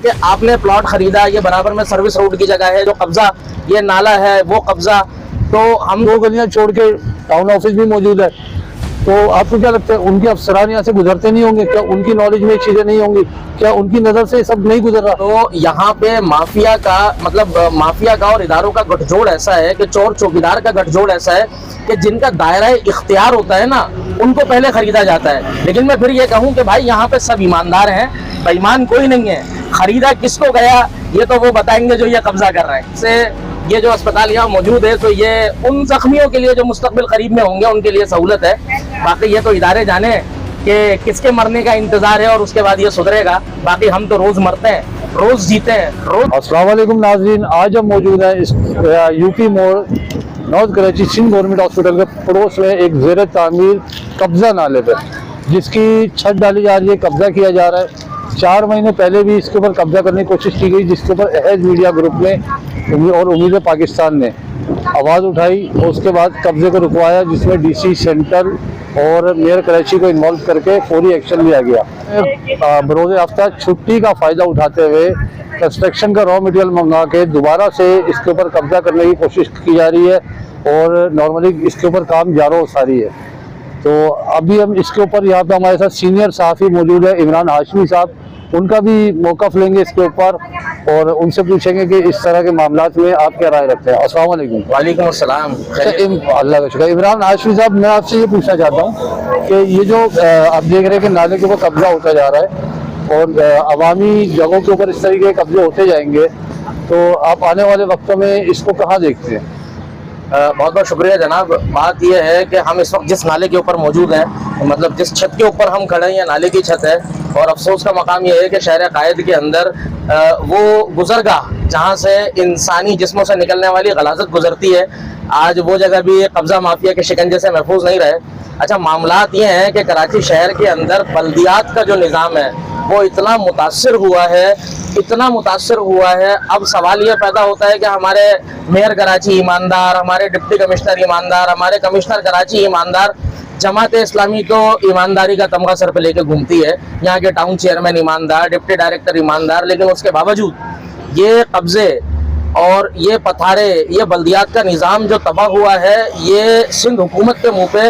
कि आपने प्लॉट खरीदा, ये बराबर में सर्विस रोड की जगह है, जो कब्जा ये नाला है वो कब्जा, तो हम 2 गलियां छोड़ के टाउन ऑफिस भी मौजूद है। तो आपको क्या लगता है उनके अफसरान यहाँ से गुजरते नहीं होंगे क्या? उनकी नॉलेज में चीजें नहीं होंगी क्या? उनकी नजर से सब नहीं गुजर रहा? तो यहाँ पे माफिया का मतलब माफिया का और इदारों का गठजोड़ ऐसा है कि चोर चौकीदार का गठजोड़ ऐसा है कि जिनका दायरा इख्तियार होता है ना, उनको पहले खरीदा जाता है। लेकिन मैं फिर ये कहूँ कि भाई यहाँ पे सब ईमानदार हैं, बेईमान कोई नहीं है। खरीदा किसको गया ये तो वो बताएंगे जो ये कब्जा कर रहे हैं। से ये जो अस्पताल यहाँ मौजूद है, तो ये उन जख्मियों के लिए जो मुस्तकबिल करीब में होंगे उनके लिए सहूलत है। बाकी ये तो इदारे जाने कि किसके मरने का इंतजार है और उसके बाद ये सुधरेगा। बाकी हम तो रोज मरते हैं, रोज जीते हैं, रोज। अस्सलाम वालेकुम नाज़रीन, आज हम मौजूद हैं इस यूपी मोड़ north Karachi Sindh government hospital के पड़ोस में एक ज़ेर तामीर कब्जा नाले पर, जिसकी छत डाली जा रही है, कब्जा किया जा रहा है। 4 महीने पहले भी इसके ऊपर कब्जा करने की कोशिश की गई, जिसके ऊपर अहद मीडिया ग्रुप ने और उम्मीद पाकिस्तान ने आवाज़ उठाई और उसके बाद कब्जे को रुकवाया, जिसमें डीसी सेंट्रल और मेयर कराची को इन्वॉल्व करके फौरी एक्शन लिया गया। बरोज़ आफ्ता छुट्टी का फ़ायदा उठाते हुए कंस्ट्रक्शन का रॉ मटेरियल मंगा के दोबारा से इसके ऊपर कब्जा करने की कोशिश की जा रही है और नॉर्मली इसके ऊपर काम जारो सारी है। तो अभी हम इसके ऊपर यहाँ पे हमारे साथ सीनियर सहाफ़ी मौजूद है इमरान हाशमी साहब, उनका भी मौक़िफ़ लेंगे इसके ऊपर और उनसे पूछेंगे कि इस तरह के मामलात में आप क्या राय रखते हैं। अस्सलाम वालेकुम। वालेकुम अस्सलाम। अल्लाह का शुक्र। इमरान हाशमी साहब, मैं आपसे ये पूछना चाहता हूँ कि ये जो आप देख रहे हैं कि नाले के ऊपर कब्जा होता जा रहा है और अवामी जगहों के ऊपर इस तरीके के कब्जे होते जाएंगे, तो आप आने वाले वक्तों में इसको कहाँ देखते हैं? बहुत बहुत शुक्रिया जनाब। बात यह है कि हम इस वक्त जिस नाले के ऊपर मौजूद हैं, मतलब जिस छत के ऊपर हम खड़े हैं, ये नाले की छत है। और अफसोस का मकाम यह है कि शहर कायद के अंदर वो गुजरगाह जहाँ से इंसानी जिस्मों से निकलने वाली गलाजत गुजरती है, आज वो जगह भी कब्जा माफिया के शिकंजे से महफूज नहीं रहे। अच्छा, मामलात ये हैं कि कराची शहर के अंदर बल्दियात का जो निज़ाम है वो इतना मुतासर हुआ है, इतना मुतासर हुआ है। अब सवाल ये पैदा होता है कि हमारे मेयर कराची ईमानदार, हमारे डिप्टी कमिश्नर ईमानदार, हमारे कमिश्नर कराची ईमानदार, जमात इस्लामी को ईमानदारी का तमगा सर पे लेके घूमती है, यहाँ के टाउन चेयरमैन ईमानदार, डिप्टी डायरेक्टर ईमानदार, लेकिन उसके बावजूद ये कब्जे और ये पथारे, ये बल्दियात का निज़ाम जो तबाह हुआ है, ये सिंध हुकूमत के मुँह पे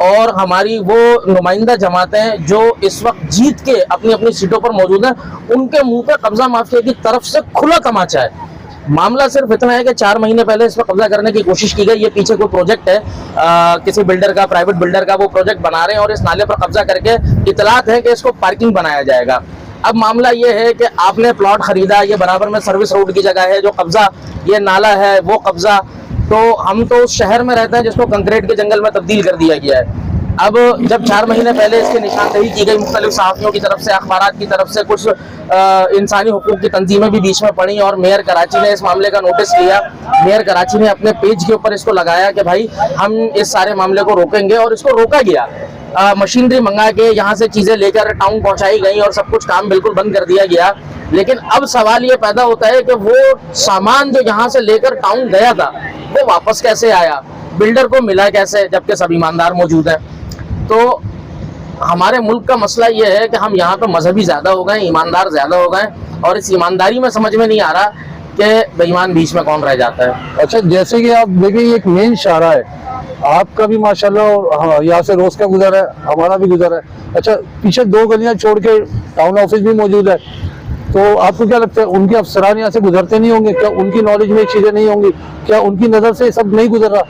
और हमारी वो नुमाइंदा जमातें जो इस वक्त जीत के अपनी अपनी सीटों पर मौजूद हैं, उनके मुंह पे कब्जा माफिया की तरफ से खुला तमाचा है। मामला सिर्फ इतना है कि 4 महीने पहले इस पर कब्जा करने की कोशिश की गई। ये पीछे कोई प्रोजेक्ट है किसी बिल्डर का, प्राइवेट बिल्डर का, वो प्रोजेक्ट बना रहे हैं और इस नाले पर कब्जा करके इतलात है कि इसको पार्किंग बनाया जाएगा। अब मामला ये है कि आपने प्लॉट खरीदा, ये बराबर में सर्विस रोड की जगह है, जो कब्जा ये नाला है वो कब्जा, तो हम तो उस शहर में रहते हैं जिसको कंक्रीट के जंगल में तब्दील कर दिया गया है। अब जब 4 महीने पहले इसकी निशानदेही की गई मुख्तलिफ सहाफ़ियों की तरफ से, अखबारात की तरफ से, कुछ इंसानी हुकूक की तंजीमें भी बीच में पड़ी और मेयर कराची ने इस मामले का नोटिस लिया। मेयर कराची ने अपने पेज के ऊपर इसको लगाया कि भाई हम इस सारे मामले को रोकेंगे और इसको रोका गया। मशीनरी मंगा के यहाँ से चीज़ें लेकर टाउन पहुँचाई गई और सब कुछ काम बिल्कुल बंद कर दिया गया। लेकिन अब सवाल ये पैदा होता है कि वो सामान जो यहाँ से लेकर टाउन गया था वो वापस कैसे आया, बिल्डर को मिला कैसे, जबकि सब ईमानदार मौजूद हैं। तो हमारे मुल्क का मसला ये है कि हम यहाँ पे मजहबी ज़्यादा हो गए, ईमानदार ज़्यादा हो गए और इस ईमानदारी में समझ में नहीं आ रहा कि बेईमान बीच में कौन रह जाता है। अच्छा, जैसे कि आप देखिए ये एक मेन शाहरा है, आपका भी माशाल्लाह यहाँ से रोज का गुजर है, हमारा भी गुजर है। अच्छा, पीछे 2 गलियां छोड़ के टाउन ऑफिस भी मौजूद है, तो आपको क्या लगता है उनके अफसरान यहाँ से गुजरते नहीं होंगे क्या? उनकी नॉलेज में चीज़ें नहीं होंगी क्या? उनकी नज़र से सब नहीं गुजर रहा?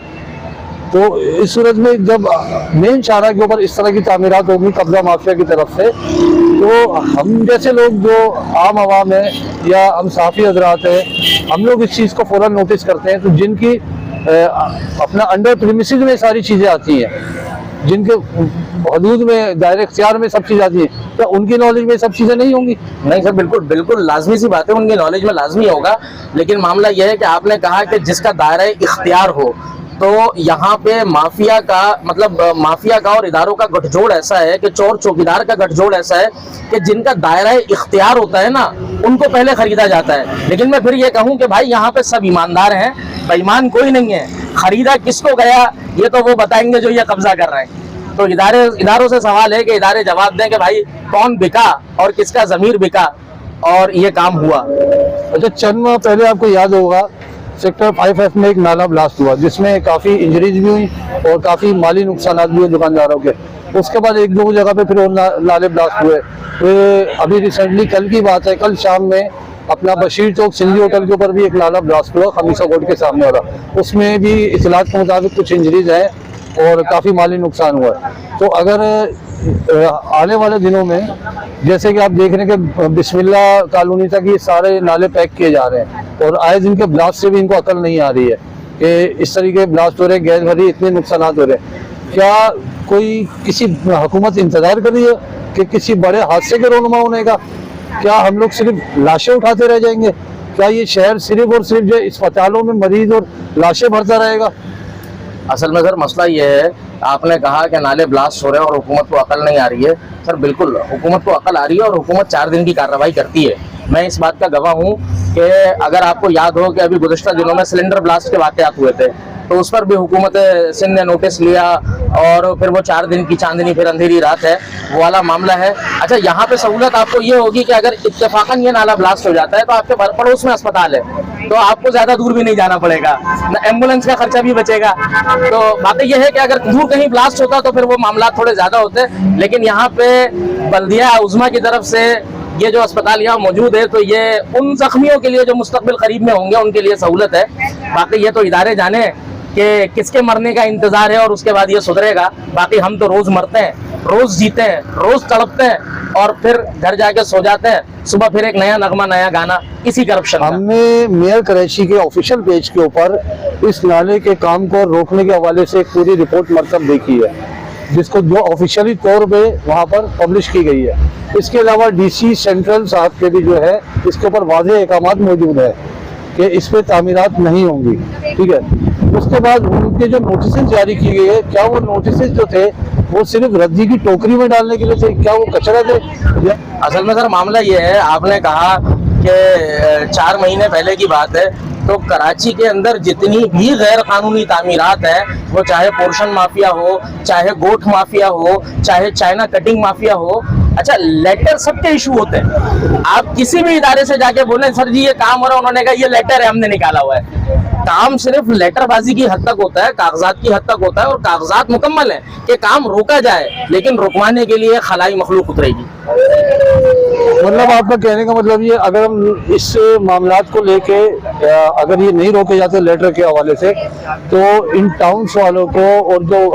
तो इस सूरत में जब मेन शाहरा के ऊपर इस तरह की तामीरात होगी कब्जा माफिया की तरफ से, तो हम जैसे लोग जो आम आवाम है या हम सहाफ़ी हजरात हैं, हम लोग इस चीज़ को फ़ौरन नोटिस करते हैं। तो जिनकी अपना अंडर प्रीमिसेस में सारी चीज़ें आती हैं, जिनके हदूद में दायरे इख्तियार में सब चीज़ आती है, तो उनकी नॉलेज में सब चीज़ें नहीं होंगी? नहीं सर, बिल्कुल बिल्कुल लाजमी सी बात है, उनकी नॉलेज में लाजमी होगा। लेकिन मामला यह है कि आपने कहा कि जिसका दायरा इख्तियार हो, तो यहाँ पे माफिया का मतलब माफिया का और इदारों का गठजोड़ ऐसा है कि चोर चौकीदार का गठजोड़ ऐसा है कि जिनका दायरा इख्तियार होता है ना, उनको पहले खरीदा जाता है। लेकिन मैं फिर ये कहूँ कि भाई यहाँ पे सब ईमानदार हैं, बेईमान कोई नहीं है। खरीदा किसको गया ये तो वो बताएंगे जो ये कब्जा कर रहे हैं। तो इदारों से सवाल है कि इदारे जवाब दें कि भाई कौन बिका और किसका ज़मीर बिका। और ये काम हुआ? अच्छा, चंद माह पहले आपको याद होगा सेक्टर 5F में एक नाला ब्लास्ट हुआ जिसमें काफ़ी इंजरीज भी हुई और काफ़ी माली नुकसान भी हुए दुकानदारों के। उसके बाद एक दो जगह पे फिर और नाले ब्लास्ट हुए। फिर अभी रिसेंटली कल की बात है, कल शाम में अपना बशीर चौक सिंधी होटल के ऊपर भी एक नाला ब्लास्ट हुआ, खमीसा कोर्ट के सामने वाला। उसमें भी इतलात के मुताबिक कुछ इंजरीज हैं और काफ़ी माली नुकसान हुआ है। तो अगर आने वाले दिनों में जैसे कि आप देख रहे हैं कि बिस्मिल्लाह कॉलोनी तक ये सारे नाले पैक किए जा रहे हैं और आए दिन के ब्लास्ट से भी इनको अकल नहीं आ रही है कि इस तरीके ब्लास्ट हो रहे हैं, गैस भरी, इतने नुकसान हो रहे हैं। क्या कोई किसी हुकूमत इंतजार कर रही है कि किसी बड़े हादसे के रोनुमा होने का? क्या हम लोग सिर्फ लाशें उठाते रह जाएंगे? क्या ये शहर सिर्फ और सिर्फ जो अस्पतालों में मरीज और लाशें भरता रहेगा? असल में सर मसला ये है, आपने कहा कि नाले ब्लास्ट हो रहे हैं और हुकूमत को अकल नहीं आ रही है। सर बिल्कुल हुकूमत को अकल आ रही है और हुकूमत 4 दिन की कार्रवाई करती है। मैं इस बात का गवाह हूँ कि अगर आपको याद हो कि अभी गुज़श्ता दिनों में सिलेंडर ब्लास्ट के वाक़यात हुए थे, तो उस पर भी हुकूमत सिंध ने नोटिस लिया और फिर वो 4 दिन की चांदनी फिर अंधेरी रात है, वो वाला मामला है। अच्छा, यहाँ पे सहूलत आपको ये होगी कि अगर इत्तेफाकन ये नाला ब्लास्ट हो जाता है तो आपके पड़ोस में अस्पताल है, तो आपको ज्यादा दूर भी नहीं जाना पड़ेगा, ना एम्बुलेंस का खर्चा भी बचेगा। तो बात यह है कि अगर दूर कहीं ब्लास्ट होता तो फिर वो मामला थोड़े ज्यादा होते, लेकिन यहाँ पे बल्दिया उज़्मा की तरफ से ये जो अस्पताल यहाँ मौजूद है, तो ये उन जख्मियों के लिए जो मुस्तकबिल करीब में होंगे उनके लिए सहूलत है। बाकी ये तो इदारे जाने कि किसके मरने का इंतजार है और उसके बाद ये सुधरेगा। बाकी हम तो रोज मरते हैं, रोज जीते हैं, रोज तड़पते हैं और फिर घर जाके सो जाते हैं। सुबह फिर एक नया नगमा, नया गाना इसी करप्शन। हमने मेयर कराची के ऑफिशियल पेज के ऊपर इस नाले के काम को रोकने के हवाले से एक पूरी रिपोर्ट मरतब देखी है, जिसको जो ऑफिशियली तौर पे वहाँ पर पब्लिश की गई है। इसके अलावा डीसी सेंट्रल साहब के भी जो है इसके ऊपर वाज़ेह अहकामात मौजूद है कि इस पे तामीरात नहीं होंगी, ठीक है। उसके बाद उनके जो नोटिस जारी की गई है, क्या वो नोटिस जो थे वो सिर्फ रद्दी की टोकरी में डालने के लिए थे, क्या वो कचरा थे? असल में सर मामला ये है, आपने कहा कि 4 महीने पहले की बात है, तो कराची के अंदर जितनी भी गैर कानूनी तामीरात है, वो चाहे पोर्शन माफिया हो, चाहे गोट माफिया हो, चाहे चाइना कटिंग माफिया हो, अच्छा लेटर सबके इशू होते हैं। आप किसी भी इदारे से जाके बोले सर जी ये काम हो रहा है, उन्होंने कहा ये लेटर है हमने निकाला हुआ है। काम सिर्फ लेटरबाजी की हद तक होता है, कागजात की हद तक होता है, और कागजात मुकम्मल है कि काम रोका जाए, लेकिन रुकवाने के लिए खलाई मखलूक उतरेगी। मतलब आपका कहने का मतलब ये, अगर हम इस मामलात को लेके अगर ये नहीं रोके जाते लेटर के हवाले से, तो इन टाउन्स वालों को और जो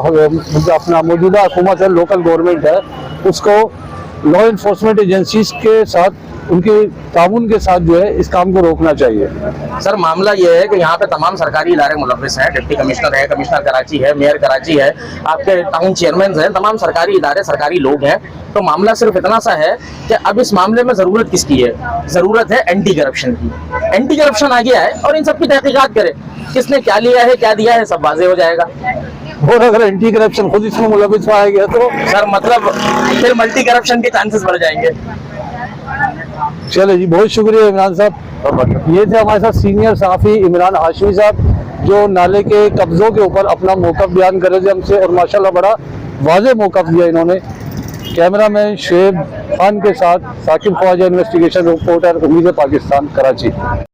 अपना मौजूदा हुकूमत है, लोकल गवर्नमेंट है, उसको लॉ इन्फोर्समेंट एजेंसीज के साथ, उनके ताउन के साथ जो है इस काम को रोकना चाहिए। सर मामला ये है कि यहाँ पे तमाम सरकारी इदारे मुलव्विस हैं, डिप्टी कमिश्नर है, कमिश्नर कराची है, मेयर कराची है, आपके टाउन चेयरमैन हैं, तमाम सरकारी इदारे, सरकारी लोग हैं। तो मामला सिर्फ इतना सा है कि अब इस मामले में जरूरत किसकी है? जरूरत है एंटी करप्शन की। एंटी करप्शन आगे आए और इन सब की तहकीकात करे, किसने क्या लिया है, क्या दिया है, सब वाजे हो जाएगा। और अगर एंटी करप्शन खुद इसमें मुलव्विस पाया गया तो सर मतलब फिर मल्टी करप्शन के चांसेस बढ़ जाएंगे। चले जी, बहुत शुक्रिया इमरान साहब। ये थे हमारे साथ सीनियर सहाफ़ी इमरान हाशमी साहब, जो नाले के कब्जों के ऊपर अपना मौक़िफ़ बयान कर रहे थे हमसे, और माशाल्लाह बड़ा वाज़ेह मौक़िफ़ दिया इन्होंने। कैमरामैन शुएब खान के साथ साकिब ख्वाजा, इन्वेस्टिगेशन रिपोर्टर, उम्मीद पाकिस्तान, कराची।